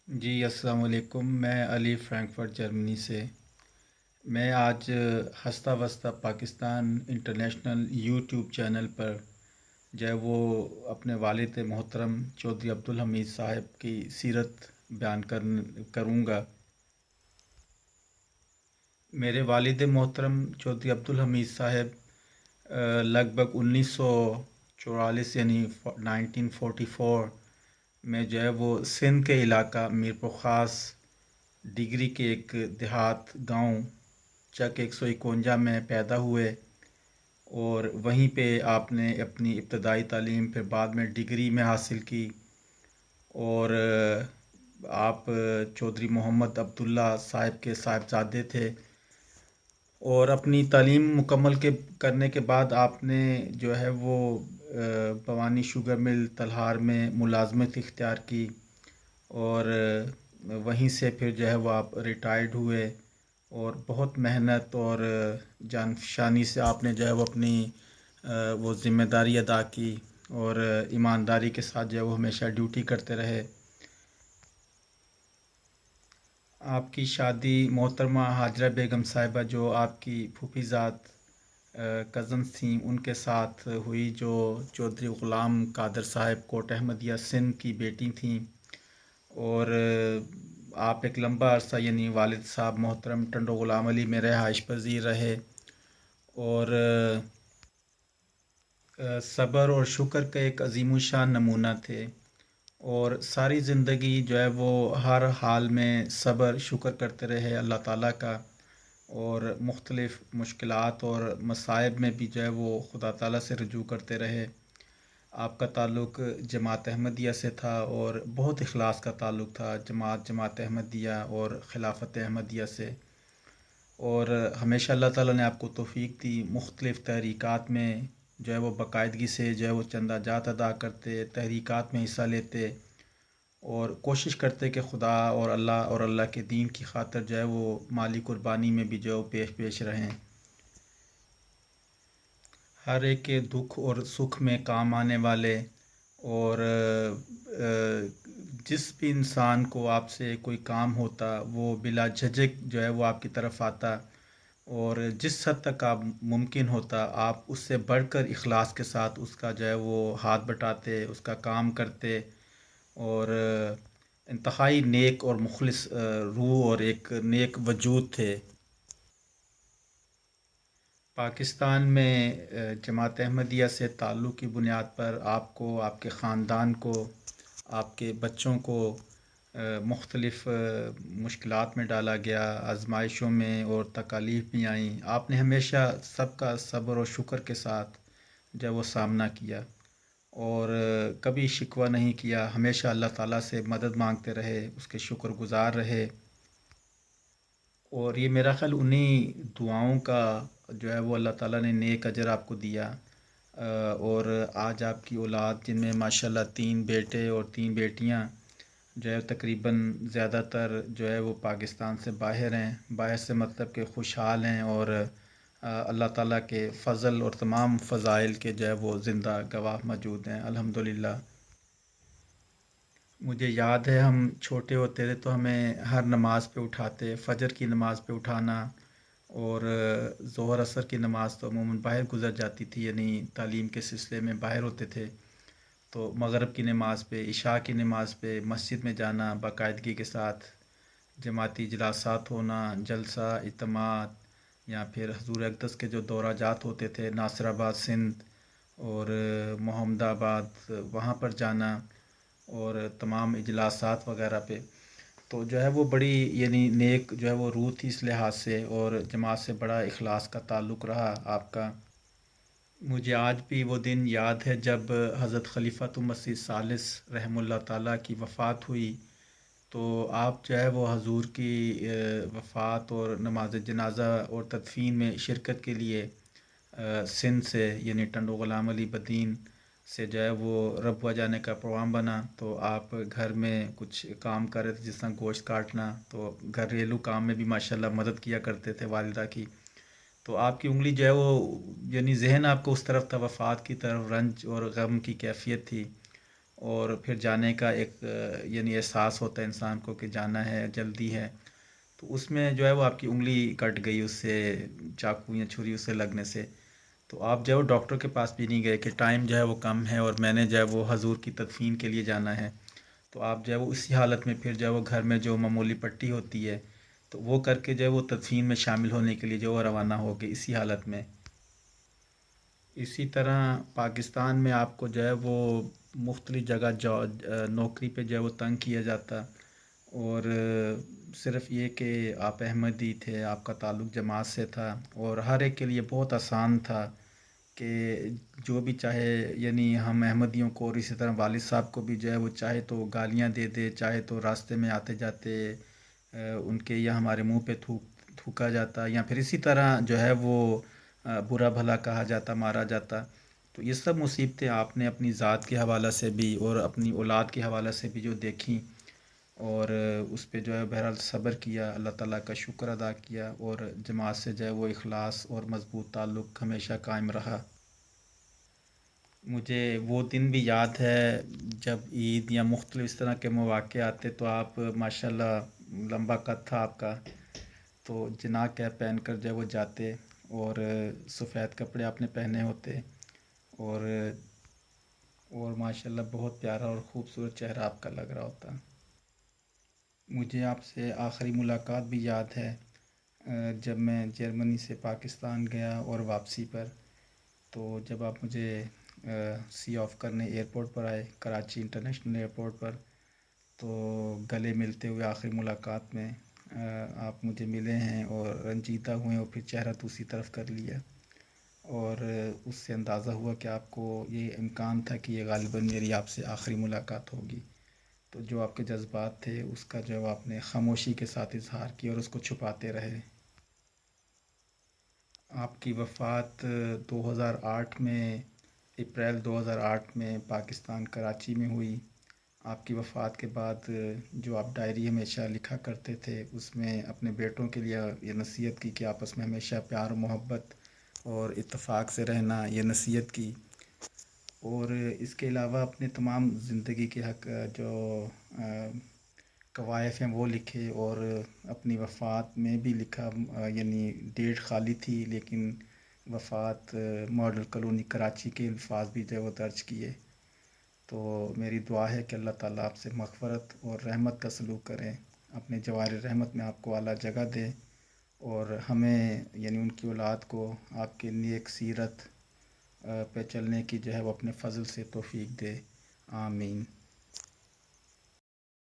جی السلام علیکم، میں علی فرینکفرٹ جرمنی سے۔ میں آج ہستہ وستہ پاکستان انٹرنیشنل یوٹیوب چینل پر جو ہے وہ اپنے والد محترم چودھری عبدالحمید صاحب کی سیرت بیان کروں گا۔ میرے والد محترم چودھری عبدالحمید صاحب لگ بھگ 1944 یعنی 1944 میں جو ہے وہ سندھ کے علاقہ میر پرخاص ڈگری کے ایک دیہات گاؤں چک 151 میں پیدا ہوئے، اور وہیں پہ آپ نے اپنی ابتدائی تعلیم پھر بعد میں ڈگری میں حاصل کی، اور آپ چودھری محمد عبداللہ صاحب کے صاحبزادے تھے، اور اپنی تعلیم مکمل کرنے کے بعد آپ نے جو ہے وہ بھوانی شوگر مل تلہار میں ملازمت اختیار کی، اور وہیں سے پھر جو ہے وہ آپ ریٹائرڈ ہوئے، اور بہت محنت اور جانفشانی سے آپ نے جو ہے وہ اپنی وہ ذمہ داری ادا کی، اور ایمانداری کے ساتھ جو ہے وہ ہمیشہ ڈیوٹی کرتے رہے۔ آپ کی شادی محترمہ حاجرہ بیگم صاحبہ جو آپ کی پھوپھی ذات کزنس تھیں ان کے ساتھ ہوئی، جو چودھری غلام قادر صاحب کوٹ احمدیہ سندھ کی بیٹی تھیں، اور آپ ایک لمبا عرصہ یعنی والد صاحب محترم ٹنڈو غلام علی میں رہائش پذیر رہے، اور صبر اور شکر کا ایک عظیم الشان نمونہ تھے، اور ساری زندگی جو ہے وہ ہر حال میں صبر شکر کرتے رہے اللہ تعالیٰ کا، اور مختلف مشکلات اور مصائب میں بھی جو ہے وہ خدا تعالیٰ سے رجوع کرتے رہے۔ آپ کا تعلق جماعت احمدیہ سے تھا، اور بہت اخلاص کا تعلق تھا جماعت احمدیہ اور خلافت احمدیہ سے، اور ہمیشہ اللہ تعالیٰ نے آپ کو توفیق دی، مختلف تحریکات میں جو ہے وہ باقاعدگی سے جو ہے وہ چندہ جات ادا کرتے، تحریکات میں حصہ لیتے، اور کوشش کرتے کہ خدا اور اللہ کے دین کی خاطر جو ہے وہ مالی قربانی میں بھی جو ہے وہ پیش رہیں۔ ہر ایک کے دکھ اور سکھ میں کام آنے والے، اور جس بھی انسان کو آپ سے کوئی کام ہوتا وہ بلا جھجک جو ہے وہ آپ کی طرف آتا، اور جس حد تک آپ ممکن ہوتا آپ اس سے بڑھ کر اخلاص کے ساتھ اس کا جو ہے وہ ہاتھ بٹاتے، اس کا کام کرتے، اور انتہائی نیک اور مخلص روح اور ایک نیک وجود تھے۔ پاکستان میں جماعت احمدیہ سے تعلق کی بنیاد پر آپ کو، آپ کے خاندان کو، آپ کے بچوں کو مختلف مشکلات میں ڈالا گیا، آزمائشوں میں اور تکالیف بھی آئیں۔ آپ نے ہمیشہ سب کا صبر و شکر کے ساتھ جب وہ سامنا کیا، اور کبھی شکوہ نہیں کیا، ہمیشہ اللہ تعالیٰ سے مدد مانگتے رہے، اس کے شکر گزار رہے، اور یہ میرا خیال انہی دعاؤں کا جو ہے وہ اللہ تعالیٰ نے نیک اجر آپ کو دیا، اور آج آپ کی اولاد جن میں ماشاءاللہ 3 بیٹے اور 3 بیٹیاں جو ہے تقریباً زیادہ تر جو ہے وہ پاکستان سے باہر ہیں، باہر سے مطلب کہ خوشحال ہیں، اور اللہ تعالیٰ کے فضل اور تمام فضائل کے جو ہے وہ زندہ گواہ موجود ہیں الحمدللہ۔ مجھے یاد ہے ہم چھوٹے ہوتے تھے تو ہمیں ہر نماز پہ اٹھاتے، فجر کی نماز پہ اٹھانا، اور ظہر عصر کی نماز تو عموماً باہر گزر جاتی تھی، یعنی تعلیم کے سلسلے میں باہر ہوتے تھے، تو مغرب کی نماز پہ، عشاء کی نماز پہ مسجد میں جانا باقاعدگی کے ساتھ، جماعتی اجلاسات ہونا، جلسہ اجتماعات، یا پھر حضور اقدس کے جو دورہ جات ہوتے تھے ناصر آباد سندھ اور محمد آباد، وہاں پر جانا، اور تمام اجلاسات وغیرہ پہ، تو جو ہے وہ بڑی یعنی نیک جو ہے وہ روح تھی اس لحاظ سے، اور جماعت سے بڑا اخلاص کا تعلق رہا آپ کا۔ مجھے آج بھی وہ دن یاد ہے جب حضرت خلیفۃ مسیح ثالث رحمہ اللہ تعالیٰ کی وفات ہوئی، تو آپ جو ہے وہ حضور کی وفات اور نماز جنازہ اور تدفین میں شرکت کے لیے سندھ سے یعنی ٹنڈو غلام علی بدین سے جو ہے وہ ربوہ جانے کا پروگرام بنا، تو آپ گھر میں کچھ کام کر رہے تھے جس طرح گوشت کاٹنا، تو گھریلو کام میں بھی ماشاءاللہ مدد کیا کرتے تھے والدہ کی، تو آپ کی انگلی جو ہے وہ یعنی ذہن آپ کو اس طرف تھا، وفات کی طرف، رنج اور غم کی کیفیت تھی، اور پھر جانے کا ایک یعنی احساس ہوتا ہے انسان کو کہ جانا ہے، جلدی ہے، تو اس میں جو ہے وہ آپ کی انگلی کٹ گئی اس سے، چاقو یا چھری اس سے لگنے سے، تو آپ جو ہے وہ ڈاکٹر کے پاس بھی نہیں گئے کہ ٹائم جو ہے وہ کم ہے اور میں نے جو ہے وہ حضور کی تدفین کے لیے جانا ہے، تو آپ جو ہے وہ اسی حالت میں پھر جو ہے وہ گھر میں جو معمولی پٹی ہوتی ہے تو وہ کر کے جو ہے وہ تدفین میں شامل ہونے کے لیے جو وہ روانہ ہو گئے اسی حالت میں۔ اسی طرح پاکستان میں آپ کو جو ہے وہ مختلف جگہ نوکری پہ جو ہے وہ تنگ کیا جاتا، اور صرف یہ کہ آپ احمدی تھے، آپ کا تعلق جماعت سے تھا، اور ہر ایک کے لیے بہت آسان تھا کہ جو بھی چاہے، یعنی ہم احمدیوں کو اور اسی طرح والد صاحب کو بھی جو ہے وہ چاہے تو گالیاں دے دے، چاہے تو راستے میں آتے جاتے ان کے یا ہمارے منہ پہ تھوکا جاتا، یا پھر اسی طرح جو ہے وہ برا بھلا کہا جاتا، مارا جاتا۔ تو یہ سب مصیبتیں آپ نے اپنی ذات کے حوالہ سے بھی اور اپنی اولاد کے حوالہ سے بھی جو دیکھیں، اور اس پہ جو ہے بہرحال صبر کیا، اللہ تعالیٰ کا شکر ادا کیا، اور جماعت سے جو ہے وہ اخلاص اور مضبوط تعلق ہمیشہ قائم رہا۔ مجھے وہ دن بھی یاد ہے جب عید یا مختلف اس طرح کے مواقع آتے تو آپ ماشاءاللہ، لمبا قد تھا آپ کا، تو جناح کیپ پہن کر جو ہے وہ جاتے، اور سفید کپڑے آپ نے پہنے ہوتے، اور ماشاءاللہ بہت پیارا اور خوبصورت چہرہ آپ کا لگ رہا ہوتا۔ مجھے آپ سے آخری ملاقات بھی یاد ہے جب میں جرمنی سے پاکستان گیا اور واپسی پر، تو جب آپ مجھے سی آف کرنے ایئرپورٹ پر آئے، کراچی انٹرنیشنل ایئرپورٹ پر، تو گلے ملتے ہوئے آخری ملاقات میں آپ مجھے ملے ہیں اور رنجیدہ ہوئے، اور پھر چہرہ دوسری طرف کر لیا، اور اس سے اندازہ ہوا کہ آپ کو یہ امکان تھا کہ یہ غالباً میری آپ سے آخری ملاقات ہوگی، تو جو آپ کے جذبات تھے اس کا جو آپ نے خاموشی کے ساتھ اظہار کیا اور اس کو چھپاتے رہے۔ آپ کی وفات 2008 میں، اپریل 2008 میں پاکستان کراچی میں ہوئی۔ آپ کی وفات کے بعد جو آپ ڈائری ہمیشہ لکھا کرتے تھے اس میں اپنے بیٹوں کے لیے یہ نصیحت کی کہ آپس میں ہمیشہ پیار و محبت اور اتفاق سے رہنا، یہ نصیحت کی، اور اس کے علاوہ اپنے تمام زندگی کے حق جو کوائف ہیں وہ لکھے، اور اپنی وفات میں بھی لکھا، یعنی ڈیٹ خالی تھی لیکن وفات ماڈل کالونی کراچی کے الفاظ بھی جو ہے وہ درج کیے۔ تو میری دعا ہے کہ اللہ تعالیٰ آپ سے مغفرت اور رحمت کا سلوک کریں، اپنے جوار رحمت میں آپ کو اعلیٰ جگہ دے، اور ہمیں یعنی ان کی اولاد کو آپ کے نیک سیرت پہ چلنے کی جو ہے وہ اپنے فضل سے توفیق دے، آمین۔